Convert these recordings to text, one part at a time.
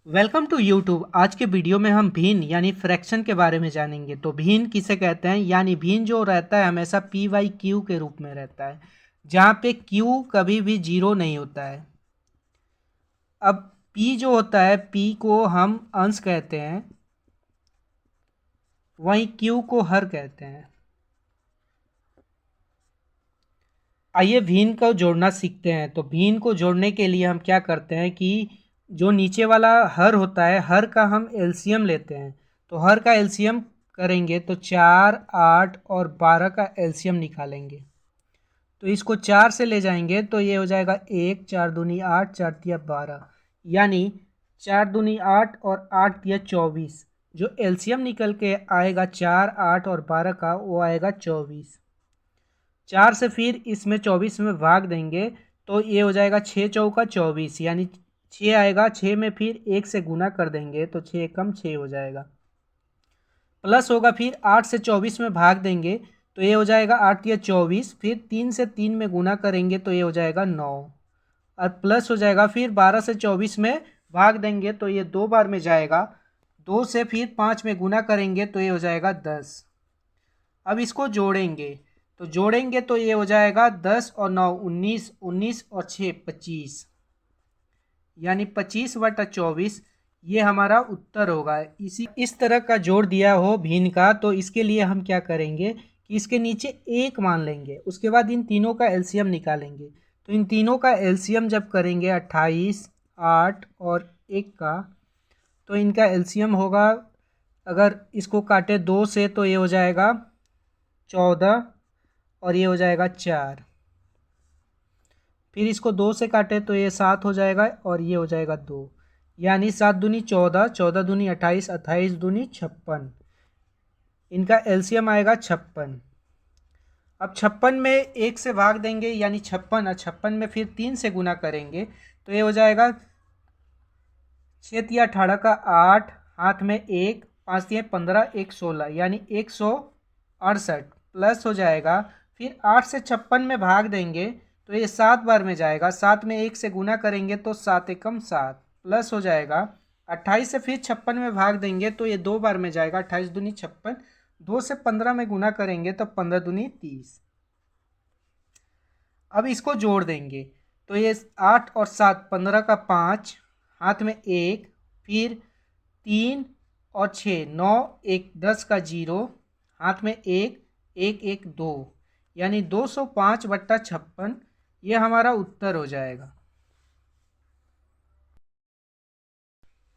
Welcome to YouTube. आज के video में हम भिन्न यानी फ्रैक्शन के बारे में जानेंगे। तो भिन्न किसे कहते हैं, यानी भिन्न जो रहता है हमेशा पी वाई क्यू के रूप में रहता है, जहाँ पे क्यू कभी भी जीरो नहीं होता है। अब पी जो होता है, पी को हम अंश कहते हैं, वहीं क्यू को हर कहते हैं। आइए भिन्न को जोड़ना सीखते हैं। तो भिन्न को जोड़ने के लिए हम क्या करते हैं कि जो नीचे वाला हर होता है, हर का हम एलसीएम लेते हैं। तो हर का एलसीएम करेंगे तो 4, 8 और 12 का एलसीएम निकालेंगे। तो इसको 4 से ले जाएंगे तो ये हो जाएगा 1, 4 दूनी 8, 4 तिया 12, यानी 4 दूनी 8 और 8 तिया 24। जो एलसीएम निकल के आएगा 4, 8 और 12 का, वो आएगा 24। 4 से फिर इसमें 24 में भाग देंगे तो ये हो जाएगा 6 चौका 24, यानी 6 आएगा। 6 में फिर 1 से गुना कर देंगे तो 6 कम 6 हो जाएगा। प्लस होगा, फिर 8 से 24 में भाग देंगे तो ये हो जाएगा 8 या 24। फिर 3 से 3 में गुना करेंगे तो ये हो जाएगा 9, और प्लस हो जाएगा। फिर 12 से 24 में भाग देंगे तो ये 2 बार में जाएगा। 2 से फिर 5 में गुना करेंगे तो ये हो जाएगा 10। अब इसको जोड़ेंगे तो ये हो जाएगा 10 और 9 19, 19 और 6 25, यानी 25/24। ये हमारा उत्तर होगा। इस तरह का जोड़ दिया हो भिन्न का, तो इसके लिए हम क्या करेंगे कि इसके नीचे 1 मान लेंगे, उसके बाद इन तीनों का एलसीएम निकालेंगे। तो इन तीनों का एलसीएम जब करेंगे 28, 8 और 1 का, तो इनका एलसीएम होगा, अगर इसको काटे 2 से तो ये हो जाएगा 14 और ये हो जाएगा 4। फिर इसको 2 से काटे तो ये 7 हो जाएगा और ये हो जाएगा 2, यानी 7 दूनी 14, 14 दूनी 28, 28 दूनी 56। इनका एलसीएम आएगा 56। अब 56 में 1 से भाग देंगे यानी 56, और 56 में फिर 3 से गुना करेंगे तो ये हो जाएगा 6 तिया 18 का 8, हाथ में 1, 5 तिया 15, 1 16, यानी 168। प्लस हो जाएगा, फिर 8 से 56 में भाग देंगे तो ये 7 बार में जाएगा। 7 में 1 से गुना करेंगे तो 7 एकम 7, प्लस हो जाएगा। 28 से फिर 56 में भाग देंगे तो ये 2 बार में जाएगा। 28 दूनी 56, 2 से 15 में गुना करेंगे तो 15 दूनी 30। अब इसको जोड़ देंगे तो ये 8 और 7, 15 का 5, हाथ में 1, फिर 3 और 6, 9, 1 10 का 0, हाथ में 1, 1 1 2, यानी 205/56। ये हमारा उत्तर हो जाएगा।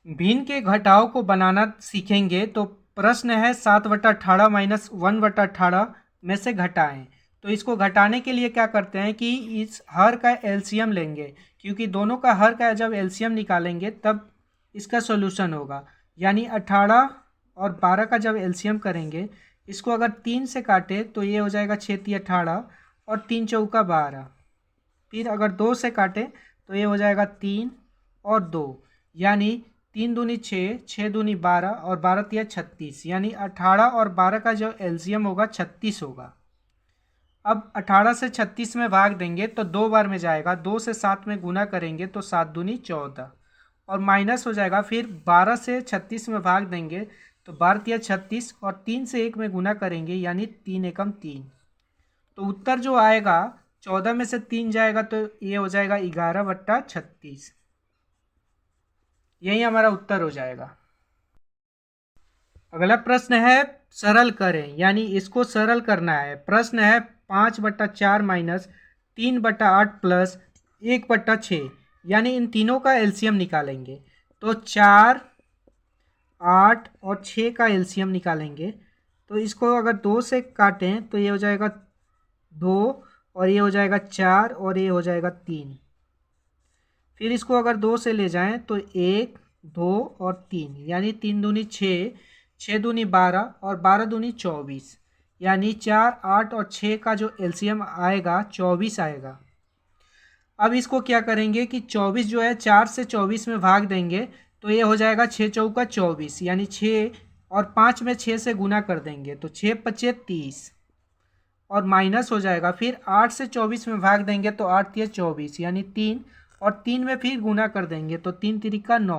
भिन्न के घटाव को बनाना सीखेंगे। तो प्रश्न है 7/18 माइनस 1/18 में से घटाएं। तो इसको घटाने के लिए क्या करते हैं कि इस हर का एलसीएम लेंगे, क्योंकि दोनों का हर का जब एलसीएम निकालेंगे तब इसका सॉल्यूशन होगा। यानी 18 और 12 का जब एलसीएम करेंगे, इसको अगर 3 से काटे तो ये हो जाएगा 6 तिया 18 और 3 चौका 12। फिर अगर 2 से काटे तो ये हो जाएगा 3 और 2, यानी 3 दूनी 6, 6 दूनी 12 और 12 तिया 36, यानी 18 और 12 का जो एलसीएम होगा 36 होगा। अब 18 से 36 में भाग देंगे तो 2 बार में जाएगा। 2 से 7 में गुना करेंगे तो 7 दूनी 14, और माइनस हो जाएगा। फिर 12 से 36 में भाग देंगे तो 12 तिया 36 और 3 से 1 में गुना करेंगे, यानी 3 एकम 3। तो उत्तर जो आएगा, 14 में से 3 जाएगा तो ये हो जाएगा 11/36। यही हमारा उत्तर हो जाएगा। अगला प्रश्न है सरल करें, यानी इसको सरल करना है। प्रश्न है 5/4 माइनस 3/8 प्लस 1/6, यानी इन तीनों का एलसीएम निकालेंगे। तो 4, 8 और 6 का एलसीएम निकालेंगे। तो इसको अगर 2 से काटें तो ये हो जाएगा 2, और ये हो जाएगा 4, और ये हो जाएगा 3। फिर इसको अगर 2 से ले जाएं तो 1, 2 और 3, यानी 3 दूनी 6, 6 दूनी 12 और 12 दूनी 24, यानी 4, 8 और 6 का जो एलसीएम आएगा 24 आएगा। अब इसको क्या करेंगे कि 24 जो है 4 से 24 में भाग देंगे तो ये हो जाएगा 6 चौका 24, यानी 6 और 5 में 6 से गुना कर देंगे तो 6 पचे 30, और माइनस हो जाएगा। फिर 8 से 24 में भाग देंगे तो 8 तिया 24, यानी 3, और 3 में फिर गुना कर देंगे तो 3 तिरिका 9,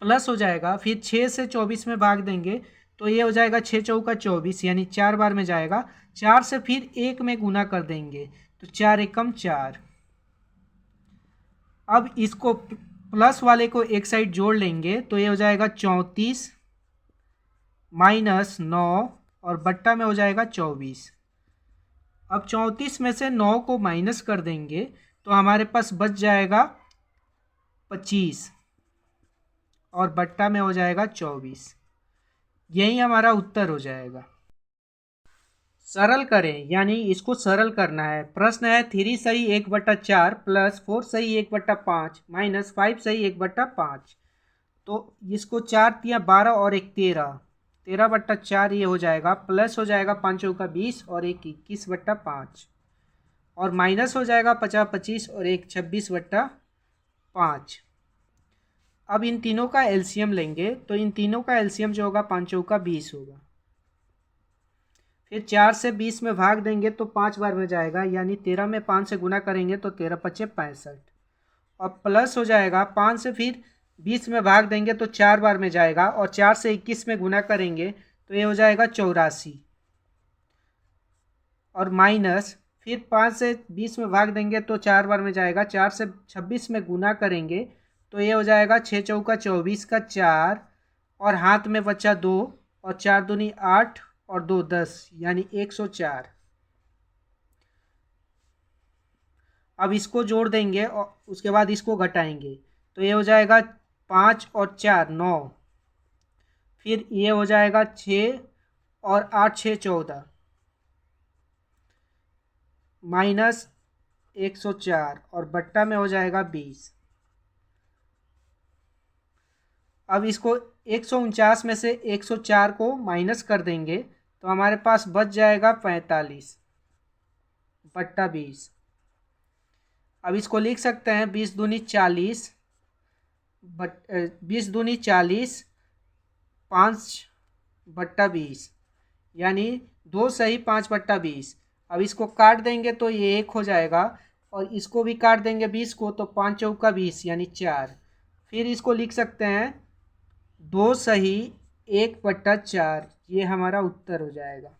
प्लस हो जाएगा, फिर 6 से 24 में भाग देंगे तो ये हो जाएगा 6 चौका 24, यानी 4 बार में जाएगा। 4 से फिर 1 में गुना कर देंगे तो 4 एकम 4। अब इसको प्लस वाले को एक साइड जोड़ लेंगे तो ये हो जाएगा 34 माइनस 9 और बट्टा में हो जाएगा 24। अब 34 में से 9 को माइनस कर देंगे तो हमारे पास बच जाएगा 25 और बट्टा में हो जाएगा 24। यही हमारा उत्तर हो जाएगा। सरल करें, यानी इसको सरल करना है। प्रश्न है 3 सही 1/4 प्लस 4 सही 1/5 माइनस 5 सही 1/5। तो इसको 4 तिया 12 और 1 13, 13/4 ये हो जाएगा। प्लस हो जाएगा 5 चौका 20 और 1 21/5 और माइनस हो जाएगा 50 25 और 1 26/5। अब इन तीनों का एलसीएम लेंगे तो इन तीनों का एलसीएम जो होगा 5 चौका 20 होगा। फिर 4 से 20 में भाग देंगे तो 5 बार में जाएगा, यानी 13 में 5 से गुना करेंगे तो 13 पचे 65 और प्लस हो जाएगा 5 से फिर 20 में भाग देंगे तो 4 बार में जाएगा और 4 से 21 में गुना करेंगे तो ये हो जाएगा 84 और माइनस फिर 5 से 20 में भाग देंगे तो 4 बार में जाएगा। 4 से 26 में गुना करेंगे तो ये हो जाएगा 6 चौका 24 का 4 और हाथ में बचा 2 और 4 दूनी 8 और 2 10, यानी 104। अब इसको जोड़ देंगे और उसके बाद इसको घटाएंगे तो ये हो जाएगा 5 और 4 9, फिर ये हो जाएगा 6 और 8 6 14 माइनस 104 और बट्टा में हो जाएगा 20। अब इसको 149 में से 104 को माइनस कर देंगे तो हमारे पास बच जाएगा 45/20। अब इसको लिख सकते हैं 20 दूनी 40 20 दूनी 40 5/20, यानी 2 सही 5/20। अब इसको काट देंगे तो ये 1 हो जाएगा और इसको भी काट देंगे 20 को तो 5 चौका 20 यानी 4। फिर इसको लिख सकते हैं 2 सही 1/4, ये हमारा उत्तर हो जाएगा।